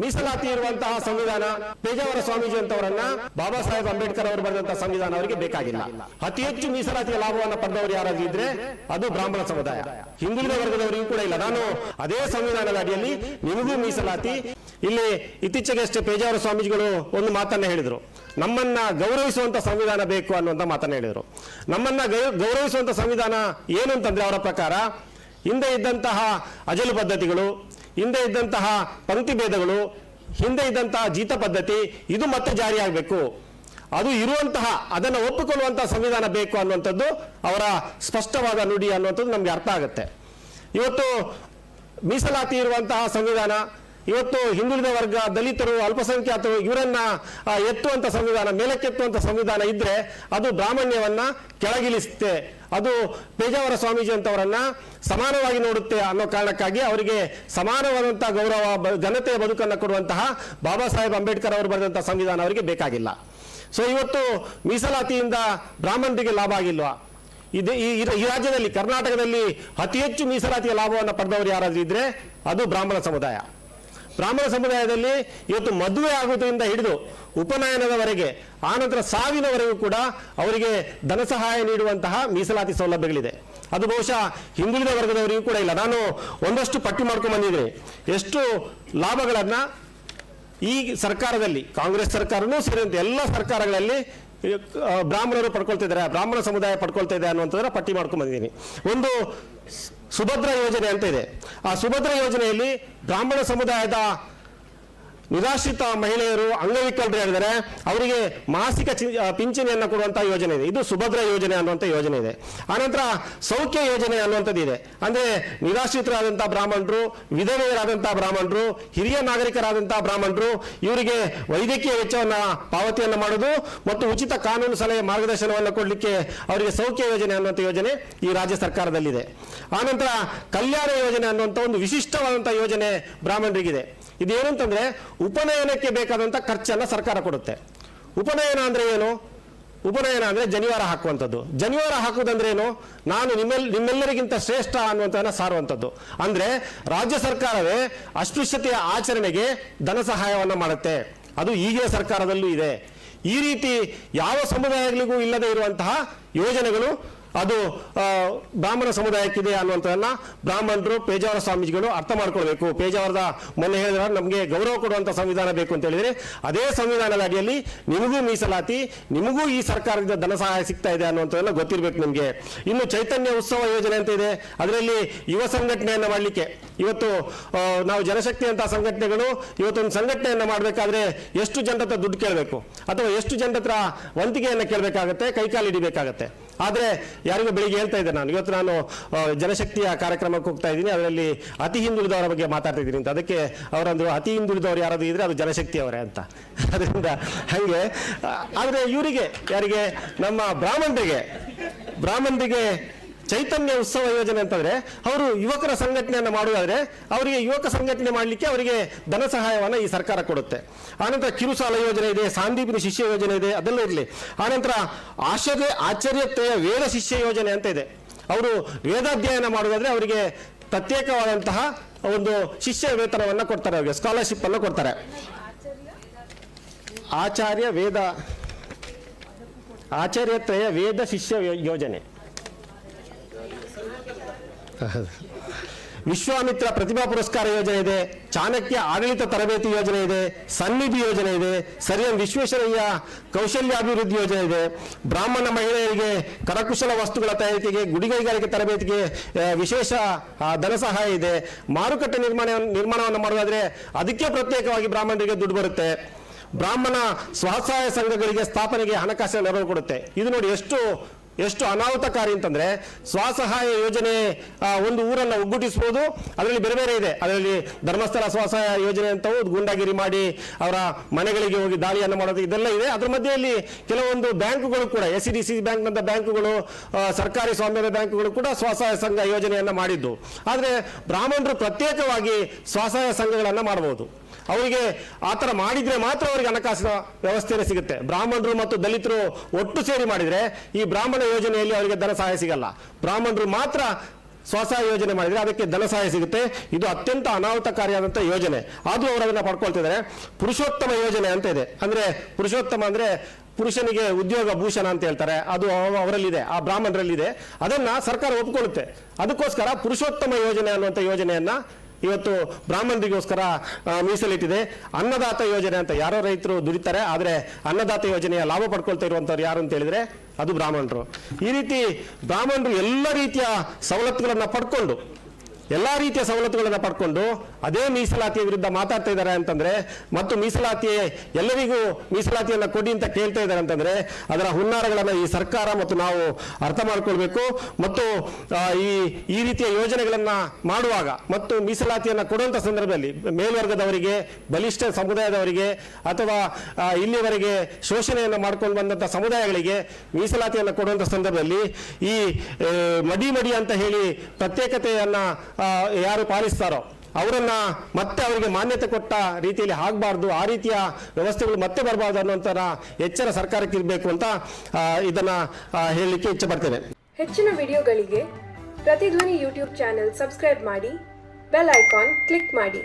ಮೀಸಲಾತಿ ಇರುವಂತಹ ಸಂವಿಧಾನ ಪೇಜಾವರ ಸ್ವಾಮೀಜಿ ಅಂತವರನ್ನ ಬಾಬಾ ಸಾಹೇಬ್ ಅಂಬೇಡ್ಕರ್ ಅವರು ಬರೆದಂತಹ ಸಂವಿಧಾನ ಅವರಿಗೆ ಬೇಕಾಗಿಲ್ಲ. ಅತಿ ಹೆಚ್ಚು ಮೀಸಲಾತಿಯ ಲಾಭವನ್ನು ಪಡೆದವರು ಯಾರಾದ್ರೂ ಇದ್ರೆ ಅದು ಬ್ರಾಹ್ಮಣ ಸಮುದಾಯ. ಹಿಂದುಳಿದ ವರ್ಗದವರಿಗೂ ಕೂಡ ಇಲ್ಲ. ನಾನು ಅದೇ ಸಂವಿಧಾನದ ಅಡಿಯಲ್ಲಿ ನಿಮಗೂ ಮೀಸಲಾತಿ. ಇಲ್ಲಿ ಇತ್ತೀಚೆಗಷ್ಟೇ ಪೇಜಾವರ ಸ್ವಾಮೀಜಿಗಳು ಒಂದು ಮಾತನ್ನ ಹೇಳಿದ್ರು, ನಮ್ಮನ್ನ ಗೌರವಿಸುವಂತ ಸಂವಿಧಾನ ಬೇಕು ಅನ್ನುವಂತ ಮಾತನ್ನ ಹೇಳಿದ್ರು. ನಮ್ಮನ್ನ ಗೌರವಿಸುವಂತ ಸಂವಿಧಾನ ಏನು ಅಂತಂದ್ರೆ ಅವರ ಪ್ರಕಾರ ಹಿಂದೆ ಇದ್ದಂತಹ ಅಜಲು ಪದ್ಧತಿಗಳು, ಹಿಂದೆ ಇದ್ದಂತಹ ಪಂಕ್ತಿ ಭೇದಗಳು, ಹಿಂದೆ ಇದ್ದಂತಹ ಜೀತ ಪದ್ಧತಿ ಇದು ಮತ್ತೆ ಜಾರಿಯಾಗಬೇಕು. ಅದು ಇರುವಂತಹ ಅದನ್ನು ಒಪ್ಪಿಕೊಳ್ಳುವಂತಹ ಸಂವಿಧಾನ ಬೇಕು ಅನ್ನುವಂಥದ್ದು ಅವರ ಸ್ಪಷ್ಟವಾದ ನುಡಿ ಅನ್ನುವಂಥದ್ದು ನಮಗೆ ಅರ್ಥ ಆಗುತ್ತೆ. ಇವತ್ತು ಮೀಸಲಾತಿ ಇರುವಂತಹ ಸಂವಿಧಾನ, ಇವತ್ತು ಹಿಂದುಳಿದ ವರ್ಗ, ದಲಿತರು, ಅಲ್ಪಸಂಖ್ಯಾತರು ಇವರನ್ನ ಎತ್ತುವಂತ ಸಂವಿಧಾನ, ಮೇಲಕ್ಕೆತ್ತುವಂತ ಸಂವಿಧಾನ ಇದ್ರೆ ಅದು ಬ್ರಾಹ್ಮಣ್ಯವನ್ನ ಕೆಳಗಿಳಿಸುತ್ತೆ. ಅದು ಪೇಜಾವರ ಸ್ವಾಮೀಜಿ ಅಂತವರನ್ನ ಸಮಾನವಾಗಿ ನೋಡುತ್ತೆ ಅನ್ನೋ ಕಾರಣಕ್ಕಾಗಿ ಅವರಿಗೆ ಸಮಾನವಾದಂತಹ ಗೌರವ, ಘನತೆಯ ಬದುಕನ್ನು ಕೊಡುವಂತಹ ಬಾಬಾ ಸಾಹೇಬ್ ಅಂಬೇಡ್ಕರ್ ಅವರು ಬರೆದಂತಹ ಸಂವಿಧಾನ ಅವರಿಗೆ ಬೇಕಾಗಿಲ್ಲ. ಸೊ ಇವತ್ತು ಮೀಸಲಾತಿಯಿಂದ ಬ್ರಾಹ್ಮಣರಿಗೆ ಲಾಭ ಆಗಿಲ್ವಾ? ಈ ರಾಜ್ಯದಲ್ಲಿ, ಕರ್ನಾಟಕದಲ್ಲಿ ಅತಿ ಹೆಚ್ಚು ಮೀಸಲಾತಿಯ ಲಾಭವನ್ನು ಪಡೆದವರು ಯಾರಾದ್ರೂ ಇದ್ರೆ ಅದು ಬ್ರಾಹ್ಮಣ ಸಮುದಾಯ. ಬ್ರಾಹ್ಮಣ ಸಮುದಾಯದಲ್ಲಿ ಇವತ್ತು ಮದುವೆ ಆಗುವುದರಿಂದ ಹಿಡಿದು ಉಪನಯನದವರೆಗೆ, ಆನಂತರ ಸಾವಿನವರೆಗೂ ಕೂಡ ಅವರಿಗೆ ಧನ ಸಹಾಯ ನೀಡುವಂತಹ ಮೀಸಲಾತಿ ಸೌಲಭ್ಯಗಳಿದೆ. ಅದು ಬಹುಶಃ ಹಿಂದುಳಿದ ವರ್ಗದವರಿಗೂ ಕೂಡ ಇಲ್ಲ. ನಾನು ಒಂದಷ್ಟು ಪಟ್ಟಿ ಮಾಡ್ಕೊಂಡು ಬಂದಿದ್ದೀನಿ ಎಷ್ಟು ಲಾಭಗಳನ್ನ ಈ ಸರ್ಕಾರದಲ್ಲಿ, ಕಾಂಗ್ರೆಸ್ ಸರ್ಕಾರನೂ ಸೇರಿದಂತೆ ಎಲ್ಲ ಸರ್ಕಾರಗಳಲ್ಲಿ ಬ್ರಾಹ್ಮಣರು ಪಡ್ಕೊಳ್ತಾ ಇದ್ದಾರೆ, ಬ್ರಾಹ್ಮಣ ಸಮುದಾಯ ಪಡ್ಕೊಳ್ತಾ ಇದೆ ಅನ್ನುವಂಥದ್ದನ್ನ ಪಟ್ಟಿ ಮಾಡ್ಕೊಂಡು ಬಂದಿದ್ದೀನಿ. ಒಂದು ಸುಭದ್ರ ಯೋಜನೆ ಅಂತ ಇದೆ. ಆ ಸುಭದ್ರ ಯೋಜನೆಯಲ್ಲಿ ಬ್ರಾಹ್ಮಣ ಸಮುದಾಯದ ನಿರಾಶ್ರಿತ ಮಹಿಳೆಯರು, ಅಂಗವಿಕಲರು ಹೇಳಿದರೆ ಅವರಿಗೆ ಮಾಸಿಕ ಪಿಂಚಣಿಯನ್ನು ಕೊಡುವಂತಹ ಯೋಜನೆ ಇದೆ. ಇದು ಸುಭದ್ರ ಯೋಜನೆ ಅನ್ನುವಂಥ ಯೋಜನೆ ಇದೆ. ಆನಂತರ ಸೌಖ್ಯ ಯೋಜನೆ ಅನ್ನುವಂಥದ್ದು ಇದೆ. ಅಂದ್ರೆ ನಿರಾಶ್ರಿತರಾದಂತಹ ಬ್ರಾಹ್ಮಣರು, ವಿಧವೆಯರಾದಂತಹ ಬ್ರಾಹ್ಮಣರು, ಹಿರಿಯ ನಾಗರಿಕರಾದಂತಹ ಬ್ರಾಹ್ಮಣರು ಇವರಿಗೆ ವೈದ್ಯಕೀಯ ವೆಚ್ಚವನ್ನು ಪಾವತಿಯನ್ನು ಮಾಡೋದು ಮತ್ತು ಉಚಿತ ಕಾನೂನು ಸಲಹೆ ಮಾರ್ಗದರ್ಶನವನ್ನು ಕೊಡಲಿಕ್ಕೆ ಅವರಿಗೆ ಸೌಖ್ಯ ಯೋಜನೆ ಅನ್ನುವಂಥ ಯೋಜನೆ ಈ ರಾಜ್ಯ ಸರ್ಕಾರದಲ್ಲಿದೆ. ಆನಂತರ ಕಲ್ಯಾಣ ಯೋಜನೆ ಅನ್ನುವಂಥ ಒಂದು ವಿಶಿಷ್ಟವಾದಂತಹ ಯೋಜನೆ ಬ್ರಾಹ್ಮಣರಿಗಿದೆ. ಇದೇನಂತಂದ್ರೆ ಉಪನಯನಕ್ಕೆ ಬೇಕಾದಂತ ಖರ್ಚನ್ನ ಸರ್ಕಾರ ಕೊಡುತ್ತೆ. ಉಪನಯನ ಅಂದ್ರೆ ಏನು? ಉಪನಯನ ಅಂದ್ರೆ ಜನಿವಾರ ಹಾಕುವಂಥದ್ದು. ಜನಿವಾರ ಹಾಕುವುದಂದ್ರೆ ಏನು? ನಾನು ನಿಮ್ಮೆಲ್ಲರಿಗಿಂತ ಶ್ರೇಷ್ಠ ಅನ್ನುವಂಥದ್ದನ್ನ ಸಾರುವಂಥದ್ದು. ಅಂದ್ರೆ ರಾಜ್ಯ ಸರ್ಕಾರವೇ ಅಸ್ಪೃಶ್ಯತೆಯ ಆಚರಣೆಗೆ ಧನ ಸಹಾಯವನ್ನು ಮಾಡುತ್ತೆ. ಅದು ಈಗಿನ ಸರ್ಕಾರದಲ್ಲೂ ಇದೆ. ಈ ರೀತಿ ಯಾವ ಸಮುದಾಯಗಳಿಗೂ ಇಲ್ಲದೆ ಇರುವಂತಹ ಯೋಜನೆಗಳು ಅದು ಬ್ರಾಹ್ಮಣ ಸಮುದಾಯಕ್ಕಿದೆ ಅನ್ನುವಂಥದ್ದನ್ನ ಬ್ರಾಹ್ಮಣರು, ಪೇಜಾವರ ಸ್ವಾಮೀಜಿಗಳು ಅರ್ಥ ಮಾಡ್ಕೊಳ್ಬೇಕು. ಪೇಜಾವರದ ಮೊನ್ನೆ ಹೇಳಿದ್ರೆ ನಮಗೆ ಗೌರವ ಕೊಡುವಂಥ ಸಂವಿಧಾನ ಬೇಕು ಅಂತ ಹೇಳಿದ್ರೆ ಅದೇ ಸಂವಿಧಾನದ ಅಡಿಯಲ್ಲಿ ನಿಮಗೂ ಮೀಸಲಾತಿ, ನಿಮಗೂ ಈ ಸರ್ಕಾರದಿಂದ ಧನ ಸಹಾಯ ಸಿಗ್ತಾ ಇದೆ ಅನ್ನುವಂಥದ್ದನ್ನ ಗೊತ್ತಿರಬೇಕು ನಿಮಗೆ. ಇನ್ನು ಚೈತನ್ಯ ಉತ್ಸವ ಯೋಜನೆ ಅಂತ ಇದೆ. ಅದರಲ್ಲಿ ಯುವ ಸಂಘಟನೆಯನ್ನು ಮಾಡಲಿಕ್ಕೆ ಇವತ್ತು ನಾವು ಜನಶಕ್ತಿ ಅಂತ ಸಂಘಟನೆಗಳು ಇವತ್ತೊಂದು ಸಂಘಟನೆಯನ್ನು ಮಾಡಬೇಕಾದ್ರೆ ಎಷ್ಟು ಜನರ ಹತ್ರ ದುಡ್ಡು ಕೇಳಬೇಕು ಅಥವಾ ಎಷ್ಟು ಜನರ ಹತ್ರ ವಂತಿಗೆಯನ್ನು ಕೇಳಬೇಕಾಗತ್ತೆ, ಕೈಕಾಲು ಹಿಡಿಬೇಕಾಗತ್ತೆ. ಆದರೆ ಯಾರಿಗೂ ಬೆಳಿಗ್ಗೆ ಹೇಳ್ತಾ ಇದ್ದೆ ನಾನು, ಇವತ್ತು ನಾನು ಜನಶಕ್ತಿಯ ಕಾರ್ಯಕ್ರಮಕ್ಕೆ ಹೋಗ್ತಾ ಇದ್ದೀನಿ, ಅದರಲ್ಲಿ ಅತಿ ಹಿಂದುಳಿದವರ ಬಗ್ಗೆ ಮಾತಾಡ್ತಾ ಇದ್ದೀನಿ ಅಂತ. ಅದಕ್ಕೆ ಅವರಂದ್ರು ಅತಿ ಹಿಂದುಳಿದವರು ಯಾರಾದ್ರೂ ಇದ್ರೆ ಅದು ಜನಶಕ್ತಿ ಅವರೇ ಅಂತ. ಅದರಿಂದ ಹಾಗೆ. ಆದರೆ ಇವರಿಗೆ, ಯಾರಿಗೆ, ನಮ್ಮ ಬ್ರಾಹ್ಮಣರಿಗೆ ಚೈತನ್ಯ ಉತ್ಸವ ಯೋಜನೆ ಅಂತಂದ್ರೆ ಅವರು ಯುವಕರ ಸಂಘಟನೆಯನ್ನು ಮಾಡುವುದಾದ್ರೆ ಅವರಿಗೆ ಯುವಕ ಸಂಘಟನೆ ಮಾಡಲಿಕ್ಕೆ ಅವರಿಗೆ ಧನ ಸಹಾಯವನ್ನು ಈ ಸರ್ಕಾರ ಕೊಡುತ್ತೆ. ಆನಂತರ ಕಿರುಸಾಲ ಯೋಜನೆ ಇದೆ, ಸಾಂದೀಪಿನಿ ಶಿಷ್ಯ ಯೋಜನೆ ಇದೆ, ಅದೆಲ್ಲ ಇರಲಿ. ಆನಂತರ ಆಚಾರ್ಯತೆಯ ವೇದ ಶಿಷ್ಯ ಯೋಜನೆ ಅಂತ ಇದೆ. ಅವರು ವೇದಾಧ್ಯಯನ ಮಾಡುವುದಾದ್ರೆ ಅವರಿಗೆ ಪ್ರತ್ಯೇಕವಾದಂತಹ ಒಂದು ಶಿಷ್ಯ ವೇತನವನ್ನು ಕೊಡ್ತಾರೆ, ಅವರಿಗೆ ಸ್ಕಾಲರ್ಶಿಪ್ ಅನ್ನು ಕೊಡ್ತಾರೆ. ಆಚಾರ್ಯತೆಯ ವೇದ ಶಿಷ್ಯ ಯೋಜನೆ, ವಿಶ್ವಾಮಿತ್ರ ಪ್ರತಿಭಾ ಪುರಸ್ಕಾರ ಯೋಜನೆ ಇದೆ, ಚಾಣಕ್ಯ ಆಡಳಿತ ತರಬೇತಿ ಯೋಜನೆ ಇದೆ, ಸನ್ನಿಧಿ ಯೋಜನೆ ಇದೆ, ಸರ್ ಎಂ ವಿಶ್ವೇಶ್ವರಯ್ಯ ಕೌಶಲ್ಯಾಭಿವೃದ್ಧಿ ಯೋಜನೆ ಇದೆ, ಬ್ರಾಹ್ಮಣ ಮಹಿಳೆಯರಿಗೆ ಕರಕುಶಲ ವಸ್ತುಗಳ ತಯಾರಿಕೆಗೆ, ಗುಡಿಗೈಗಾರಿಕೆ ತರಬೇತಿಗೆ ವಿಶೇಷ ಧನ ಸಹಾಯ ಇದೆ. ಮಾರುಕಟ್ಟೆ ನಿರ್ಮಾಣವನ್ನು ಮಾಡೋದಾದ್ರೆ ಅದಕ್ಕೆ ಪ್ರತ್ಯೇಕವಾಗಿ ಬ್ರಾಹ್ಮಣರಿಗೆ ದುಡ್ಡು ಬರುತ್ತೆ. ಬ್ರಾಹ್ಮಣ ಸ್ವಸಹಾಯ ಸಂಘಗಳಿಗೆ ಸ್ಥಾಪನೆಗೆ ಹಣಕಾಸಿನ ನೆರವು ಕೊಡುತ್ತೆ. ಇದು ನೋಡಿ ಎಷ್ಟು ಅನಾಹುತಕಾರಿ ಅಂತಂದ್ರೆ, ಸ್ವಸಹಾಯ ಯೋಜನೆ ಒಂದು ಊರನ್ನು ಒಗ್ಗೂಡಿಸಬಹುದು. ಅದರಲ್ಲಿ ಬೇರೆ ಬೇರೆ ಇದೆ. ಅದರಲ್ಲಿ ಧರ್ಮಸ್ಥಳ ಸ್ವಸಹಾಯ ಯೋಜನೆ ಅಂತವು ಗೂಂಡಾಗಿರಿ ಮಾಡಿ ಅವರ ಮನೆಗಳಿಗೆ ಹೋಗಿ ದಾಳಿಯನ್ನು ಮಾಡೋದು ಇದೆಲ್ಲ ಇದೆ. ಅದ್ರ ಮಧ್ಯೆಯಲ್ಲಿ ಕೆಲವೊಂದು ಬ್ಯಾಂಕುಗಳು ಕೂಡ, SCDC ಬ್ಯಾಂಕ್ ನಂತ ಬ್ಯಾಂಕುಗಳು, ಸರ್ಕಾರಿ ಸ್ವಾಮ್ಯದ ಬ್ಯಾಂಕುಗಳು ಕೂಡ ಸ್ವಸಹಾಯ ಸಂಘ ಯೋಜನೆಯನ್ನ ಮಾಡಿದ್ದು. ಆದರೆ ಬ್ರಾಹ್ಮಣರು ಪ್ರತ್ಯೇಕವಾಗಿ ಸ್ವಸಹಾಯ ಸಂಘಗಳನ್ನು ಮಾಡಬಹುದು. ಅವರಿಗೆ ಆ ಥರ ಮಾಡಿದ್ರೆ ಮಾತ್ರ ಅವರಿಗೆ ಹಣಕಾಸಿನ ವ್ಯವಸ್ಥೆನೇ ಸಿಗುತ್ತೆ. ಬ್ರಾಹ್ಮಣರು ಮತ್ತು ದಲಿತರು ಒಟ್ಟು ಸೇರಿ ಮಾಡಿದ್ರೆ ಈ ಬ್ರಾಹ್ಮಣ ಯೋಜನೆಯಲ್ಲಿ ಅವರಿಗೆ ಧನ ಸಹಾಯ ಸಿಗಲ್ಲ. ಬ್ರಾಹ್ಮಣರು ಮಾತ್ರ ಸ್ವಸಹಾಯ ಯೋಜನೆ ಮಾಡಿದ್ರೆ ಅದಕ್ಕೆ ಧನ ಸಹಾಯ ಸಿಗುತ್ತೆ. ಇದು ಅತ್ಯಂತ ಅನಾಹುತಕಾರಿಯಾದಂಥ ಯೋಜನೆ. ಅದು ಅವರನ್ನ ಪಡ್ಕೊಳ್ತಿದ್ದಾರೆ. ಪುರುಷೋತ್ತಮ ಯೋಜನೆ ಅಂತ ಇದೆ. ಅಂದ್ರೆ ಪುರುಷೋತ್ತಮ ಅಂದ್ರೆ ಪುರುಷನಿಗೆ ಉದ್ಯೋಗ ಭೂಷಣ ಅಂತ ಹೇಳ್ತಾರೆ, ಅದು ಅವರಲ್ಲಿದೆ, ಆ ಬ್ರಾಹ್ಮಣರಲ್ಲಿದೆ. ಅದನ್ನ ಸರ್ಕಾರ ಒಪ್ಕೊಳ್ಳುತ್ತೆ. ಅದಕ್ಕೋಸ್ಕರ ಪುರುಷೋತ್ತಮ ಯೋಜನೆ ಅನ್ನುವಂಥ ಯೋಜನೆಯನ್ನ ಇವತ್ತು ಬ್ರಾಹ್ಮಣರಿಗೋಸ್ಕರ ಮೀಸಲಿಟ್ಟಿದೆ. ಅನ್ನದಾತ ಯೋಜನೆ ಅಂತ ಯಾರೋ ರೈತರು ದುಡಿತಾರೆ, ಆದರೆ ಅನ್ನದಾತ ಯೋಜನೆಯ ಲಾಭ ಪಡ್ಕೊಳ್ತಾ ಇರುವಂಥವ್ರು ಯಾರು ಅಂತ ಹೇಳಿದ್ರೆ ಅದು ಬ್ರಾಹ್ಮಣರು. ಈ ರೀತಿ ಬ್ರಾಹ್ಮಣರು ಎಲ್ಲ ರೀತಿಯ ಸವಲತ್ತುಗಳನ್ನು ಪಡ್ಕೊಂಡು ಅದೇ ಮೀಸಲಾತಿಯ ವಿರುದ್ಧ ಮಾತಾಡ್ತಾ ಇದ್ದಾರೆ ಅಂತಂದ್ರೆ, ಮತ್ತು ಮೀಸಲಾತಿ ಎಲ್ಲರಿಗೂ ಮೀಸಲಾತಿಯನ್ನು ಕೊಡಿ ಅಂತ ಕೇಳ್ತಾ ಇದ್ದಾರೆ ಅಂತಂದ್ರೆ, ಅದರ ಹುನ್ನಾರಗಳನ್ನು ಈ ಸರ್ಕಾರ ಮತ್ತು ನಾವು ಅರ್ಥ ಮಾಡ್ಕೊಳ್ಬೇಕು. ಮತ್ತು ಈ ರೀತಿಯ ಯೋಜನೆಗಳನ್ನ ಮಾಡುವಾಗ ಮತ್ತು ಮೀಸಲಾತಿಯನ್ನು ಕೊಡುವಂಥ ಸಂದರ್ಭದಲ್ಲಿ ಮೇಲ್ವರ್ಗದವರಿಗೆ, ಬಲಿಷ್ಠ ಸಮುದಾಯದವರಿಗೆ ಅಥವಾ ಇಲ್ಲಿವರೆಗೆ ಶೋಷಣೆಯನ್ನು ಮಾಡ್ಕೊಂಡು ಬಂದಂಥ ಸಮುದಾಯಗಳಿಗೆ ಮೀಸಲಾತಿಯನ್ನು ಕೊಡುವಂಥ ಸಂದರ್ಭದಲ್ಲಿ ಈ ಮಡಿ ಅಂತ ಹೇಳಿ ಪ್ರತ್ಯೇಕತೆಯನ್ನ ಯಾರು ಪಾಲಿಸ್ತಾರೋ ಅವರನ್ನ ಮತ್ತೆ ಅವರಿಗೆ ಮಾನ್ಯತೆ ಕೊಟ್ಟ ರೀತಿಯಲ್ಲಿ ಆಗಬಾರ್ದು, ಆ ರೀತಿಯ ವ್ಯವಸ್ಥೆಗಳು ಮತ್ತೆ ಬರಬಾರ್ದು ಅನ್ನುವಂಥ ಎಚ್ಚರ ಸರ್ಕಾರಕ್ಕೆ ಇರಬೇಕು ಅಂತ ಇದನ್ನ ಹೇಳಲಿಕ್ಕೆ ಇಚ್ಛೆ ಪಡ್ತೇನೆ. ಹೆಚ್ಚಿನ ವಿಡಿಯೋಗಳಿಗೆ ಪ್ರತಿಧ್ವನಿ ಯೂಟ್ಯೂಬ್ ಚಾನೆಲ್ ಸಬ್ಸ್ಕ್ರೈಬ್ ಮಾಡಿ, ಬೆಲ್ ಐಕಾನ್ ಕ್ಲಿಕ್ ಮಾಡಿ.